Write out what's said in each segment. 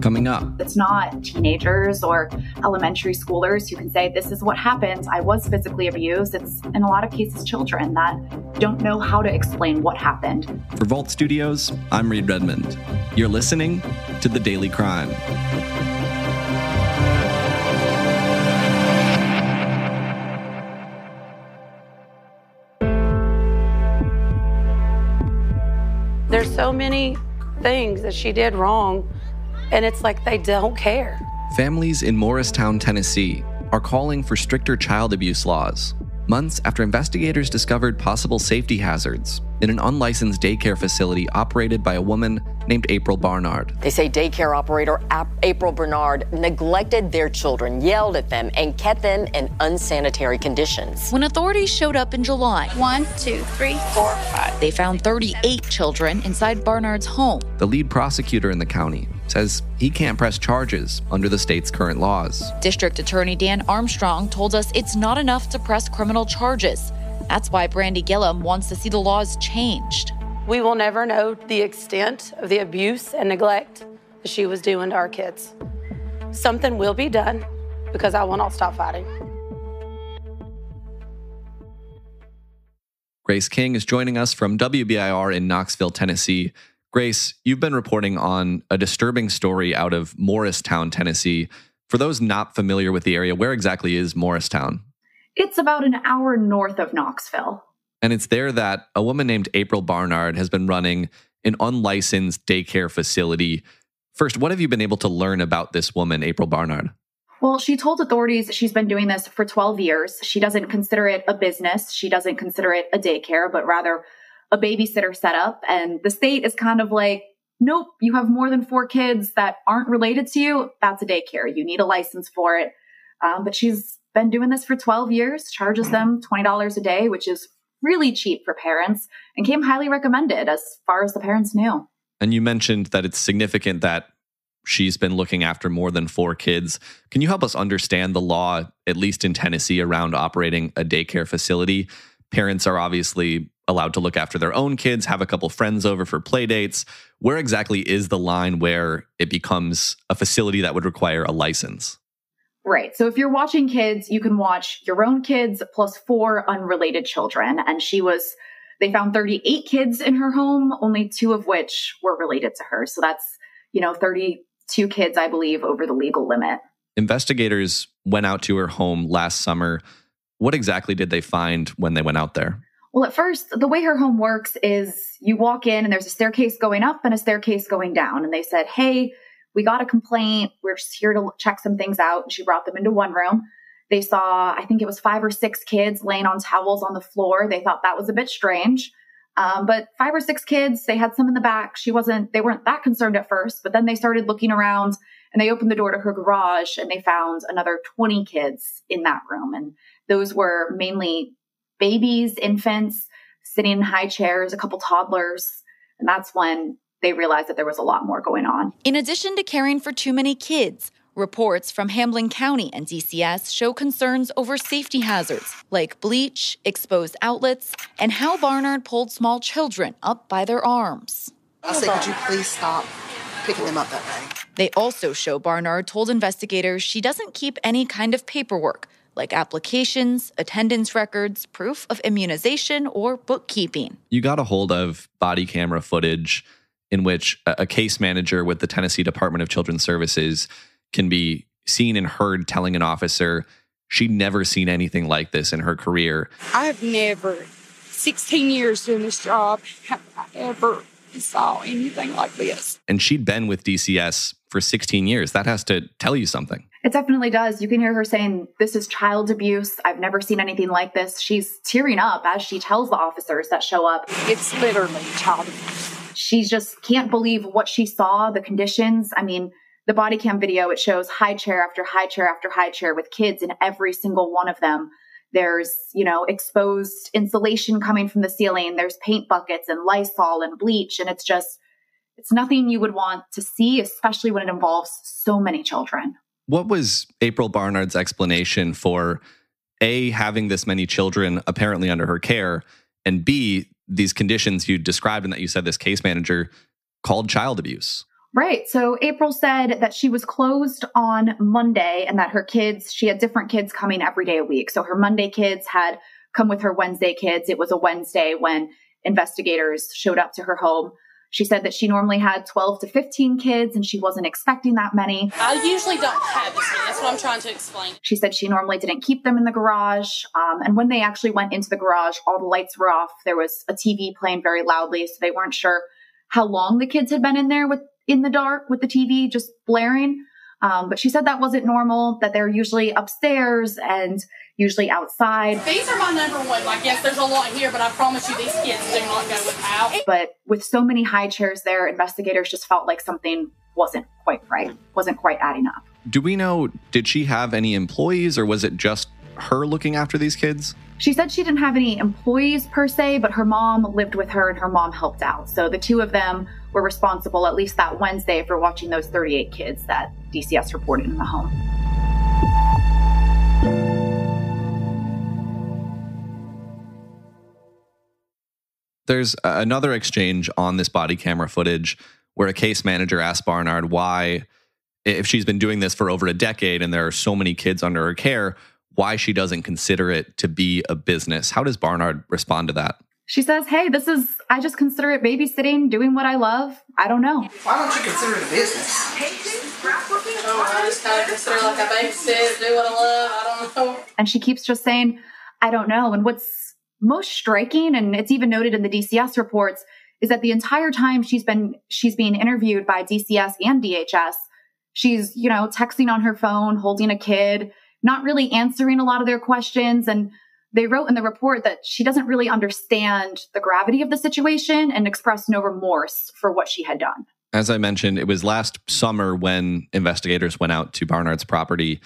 Coming up. It's not teenagers or elementary schoolers who can say, this is what happened. I was physically abused. It's, in a lot of cases, children that don't know how to explain what happened. For Vault Studios, I'm Reed Redmond. You're listening to The Daily Crime. There's so many things that she did wrong, and it's like they don't care. Families in Morristown, Tennessee, are calling for stricter child abuse laws, months after investigators discovered possible safety hazards in an unlicensed daycare facility operated by a woman named April Barnard. They say daycare operator April Barnard neglected their children, yelled at them, and kept them in unsanitary conditions. When authorities showed up in July, 1, 2, 3, 4, 5. They found 38 children inside Barnard's home. The lead prosecutor in the county says he can't press charges under the state's current laws. District Attorney Dan Armstrong told us it's not enough to press criminal charges. That's why Brandy Gillum wants to see the laws changed. We will never know the extent of the abuse and neglect that she was doing to our kids. Something will be done because I will not stop fighting. Grace King is joining us from WBIR in Knoxville, Tennessee. Grace, you've been reporting on a disturbing story out of Morristown, Tennessee. For those not familiar with the area, where exactly is Morristown? It's about an hour north of Knoxville. And it's there that a woman named April Barnard has been running an unlicensed daycare facility. First, what have you been able to learn about this woman, April Barnard? Well, she told authorities she's been doing this for 12 years. She doesn't consider it a business. She doesn't consider it a daycare, but rather a babysitter setup. And the state is kind of like, nope, you have more than 4 kids that aren't related to you. That's a daycare. You need a license for it. But she's been doing this for 12 years, charges them $20 a day, which is really cheap for parents, and came highly recommended as far as the parents knew. And you mentioned that it's significant that she's been looking after more than 4 kids. Can you help us understand the law, at least in Tennessee, around operating a daycare facility? Parents are obviously allowed to look after their own kids, have a couple friends over for play dates. Where exactly is the line where it becomes a facility that would require a license? Right. So if you're watching kids, you can watch your own kids plus 4 unrelated children. And they found 38 kids in her home, only 2 of which were related to her. So that's, 32 kids, I believe, over the legal limit. Investigators went out to her home last summer. What exactly did they find when they went out there? Well, at first, the way her home works is you walk in and there's a staircase going up and a staircase going down. And they said, hey, we got a complaint. We're just here to check some things out. And she brought them into one room. They saw, I think it was 5 or 6 kids laying on towels on the floor. They thought that was a bit strange. But 5 or 6 kids, they had some in the back. They weren't that concerned at first, but then they started looking around and they opened the door to her garage and they found another 20 kids in that room. And those were mainly babies, infants, sitting in high chairs, a couple toddlers. And that's when they realized that there was a lot more going on. In addition to caring for too many kids, reports from Hamlin County and DCS show concerns over safety hazards like bleach, exposed outlets, and how Barnard pulled small children up by their arms. I said, could you please stop picking them up that way? They also show Barnard told investigators she doesn't keep any kind of paperwork, like applications, attendance records, proof of immunization, or bookkeeping. You got a hold of body camera footage in which a case manager with the Tennessee Department of Children's Services can be seen and heard telling an officer she'd never seen anything like this in her career. I have never, 16 years doing this job, have I ever saw anything like this. And she'd been with DCS for 16 years. That has to tell you something. It definitely does. You can hear her saying, this is child abuse. I've never seen anything like this. She's tearing up as she tells the officers that show up. It's literally child abuse. She just can't believe what she saw, the conditions. I mean, the body cam video, it shows high chair after high chair after high chair with kids in every single one of them. There's, exposed insulation coming from the ceiling. There's paint buckets and Lysol and bleach. And it's nothing you would want to see, especially when it involves so many children. What was April Barnard's explanation for A, having this many children apparently under her care, and B, these conditions you described and that you said this case manager called child abuse? Right. So April said that she was closed on Monday and that her kids, she had different kids coming every day a week. So her Monday kids had come with her Wednesday kids. It was a Wednesday when investigators showed up to her home. She said that she normally had 12 to 15 kids and she wasn't expecting that many. I usually don't have this many. That's what I'm trying to explain. She said she normally didn't keep them in the garage. And when they actually went into the garage, all the lights were off. There was a TV playing very loudly, so they weren't sure how long the kids had been in there in the dark with the TV just blaring. But she said that wasn't normal, that they're usually upstairs and usually outside. These are my number one. Like, yes, there's a lot here, but I promise you these kids do not go without. But with so many high chairs there, investigators just felt like something wasn't quite right, wasn't quite adding up. Do we know, did she have any employees or was it just her looking after these kids? She said she didn't have any employees per se, but her mom lived with her and her mom helped out. So the two of them were responsible, at least that Wednesday, for watching those 38 kids that DCS reported in the home. There's another exchange on this body camera footage where a case manager asked Barnard why, if she's been doing this for over a decade and there are so many kids under her care, why she doesn't consider it to be a business. How does Barnard respond to that? She says, hey, I just consider it babysitting, doing what I love. I don't know. Why don't you consider it a business? I just kind of consider it like I babysit, do what I love. I don't know. And she keeps just saying, I don't know. And what's most striking, and it's even noted in the DCS reports, is that the entire time she's being interviewed by DCS and DHS, she's, texting on her phone, holding a kid, not really answering a lot of their questions. And they wrote in the report that she doesn't really understand the gravity of the situation and expressed no remorse for what she had done. As I mentioned, it was last summer when investigators went out to Barnard's property.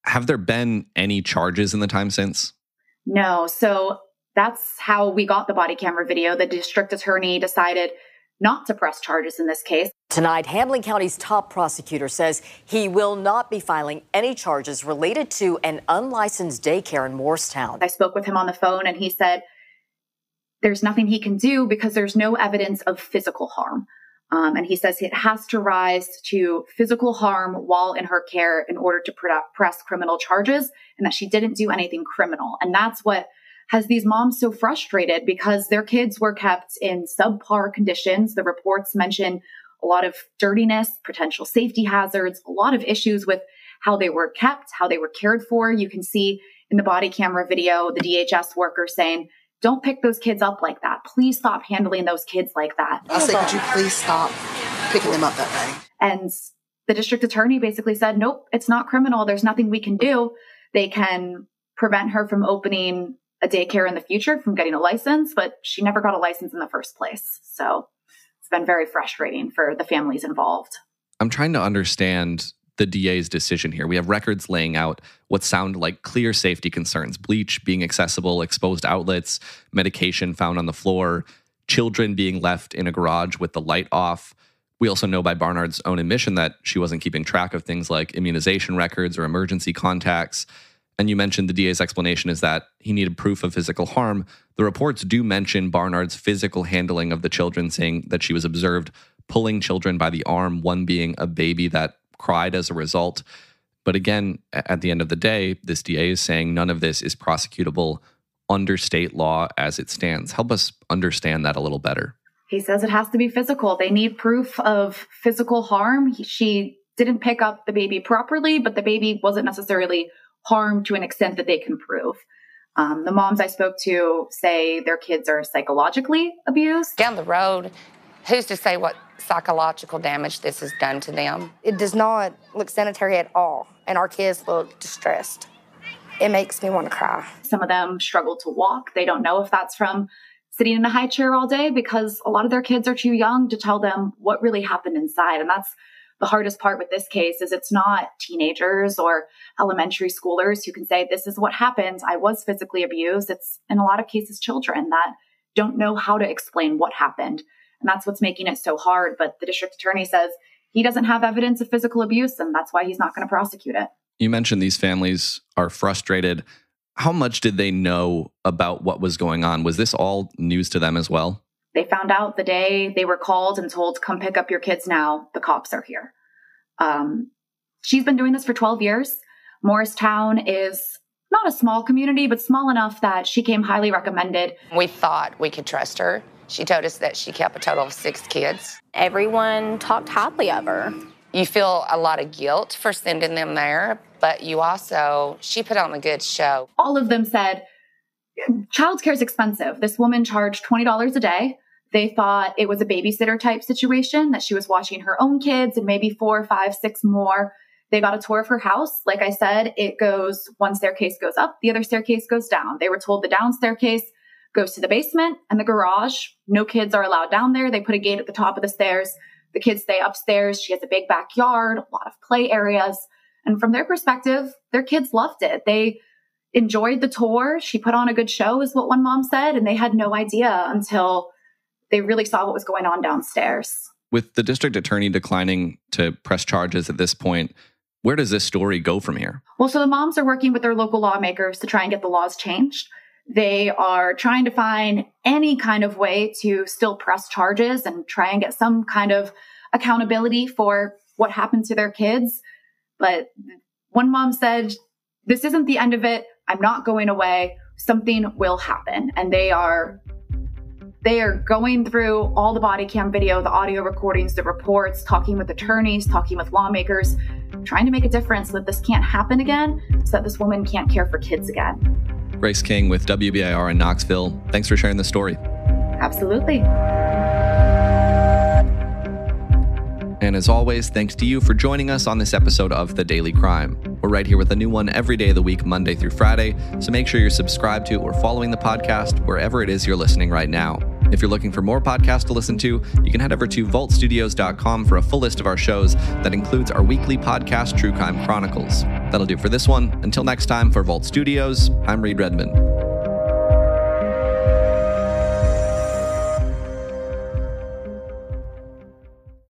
Have there been any charges in the time since? No. So that's how we got the body camera video. The district attorney decided not to press charges in this case. Tonight, Hamlin County's top prosecutor says he will not be filing any charges related to an unlicensed daycare in Morristown. I spoke with him on the phone and he said there's nothing he can do because there's no evidence of physical harm. And he says it has to rise to physical harm while in her care in order to press criminal charges, and that she didn't do anything criminal. And that's what has these moms so frustrated, because their kids were kept in subpar conditions. The reports mention a lot of dirtiness, potential safety hazards, a lot of issues with how they were kept, how they were cared for. You can see in the body camera video, the DHS worker saying, don't pick those kids up like that. Please stop handling those kids like that. I say, could you please stop picking them up that way? And the district attorney basically said, nope, it's not criminal. There's nothing we can do. They can prevent her from opening a daycare in the future, from getting a license, but she never got a license in the first place. So it's been very frustrating for the families involved. I'm trying to understand the DA's decision here. We have records laying out what sound like clear safety concerns: bleach being accessible, exposed outlets, medication found on the floor, children being left in a garage with the light off. We also know by Barnard's own admission that she wasn't keeping track of things like immunization records or emergency contacts. And you mentioned the DA's explanation is that he needed proof of physical harm. The reports do mention Barnard's physical handling of the children, saying that she was observed pulling children by the arm, one being a baby that cried as a result. But again, at the end of the day, this DA is saying none of this is prosecutable under state law as it stands. Help us understand that a little better. He says it has to be physical. They need proof of physical harm. She didn't pick up the baby properly, but the baby wasn't necessarily harmed to an extent that they can prove. The moms I spoke to say their kids are psychologically abused. Down the road, who's to say what psychological damage this has done to them? It does not look sanitary at all, and our kids look distressed. It makes me want to cry. Some of them struggle to walk. They don't know if that's from sitting in a high chair all day, because a lot of their kids are too young to tell them what really happened inside. And that's the hardest part with this case, is it's not teenagers or elementary schoolers who can say, this is what happened. I was physically abused. It's in a lot of cases children that don't know how to explain what happened. And that's what's making it so hard. But the district attorney says he doesn't have evidence of physical abuse, and that's why he's not going to prosecute it. You mentioned these families are frustrated. How much did they know about what was going on? Was this all news to them as well? They found out the day they were called and told, come pick up your kids now. The cops are here. She's been doing this for 12 years. Morristown is not a small community, but small enough that she came highly recommended. We thought we could trust her. She told us that she kept a total of 6 kids. Everyone talked highly of her. You feel a lot of guilt for sending them there, but she put on a good show. All of them said, childcare is expensive. This woman charged $20 a day. They thought it was a babysitter type situation, that she was watching her own kids and maybe 4, 5, 6 more. They got a tour of her house. Like I said, one staircase goes up, the other staircase goes down. They were told the down staircase goes to the basement and the garage. No kids are allowed down there. They put a gate at the top of the stairs. The kids stay upstairs. She has a big backyard, a lot of play areas. And from their perspective, their kids loved it. They enjoyed the tour. She put on a good show, is what one mom said. And they had no idea until they really saw what was going on downstairs. With the district attorney declining to press charges at this point, where does this story go from here? Well, so the moms are working with their local lawmakers to try and get the laws changed. They are trying to find any kind of way to still press charges and try and get some kind of accountability for what happened to their kids. But one mom said, this isn't the end of it. I'm not going away. Something will happen. And they are going through all the body cam video, the audio recordings, the reports, talking with attorneys, talking with lawmakers, trying to make a difference so that this can't happen again, so that this woman can't care for kids again. Grace King with WBIR in Knoxville. Thanks for sharing this story. Absolutely. And as always, thanks to you for joining us on this episode of The Daily Crime. We're right here with a new one every day of the week, Monday through Friday, so make sure you're subscribed to or following the podcast wherever it is you're listening right now. If you're looking for more podcasts to listen to, you can head over to vaultstudios.com for a full list of our shows that includes our weekly podcast, True Crime Chronicles. That'll do it for this one. Until next time, for Vault Studios, I'm Reed Redmond.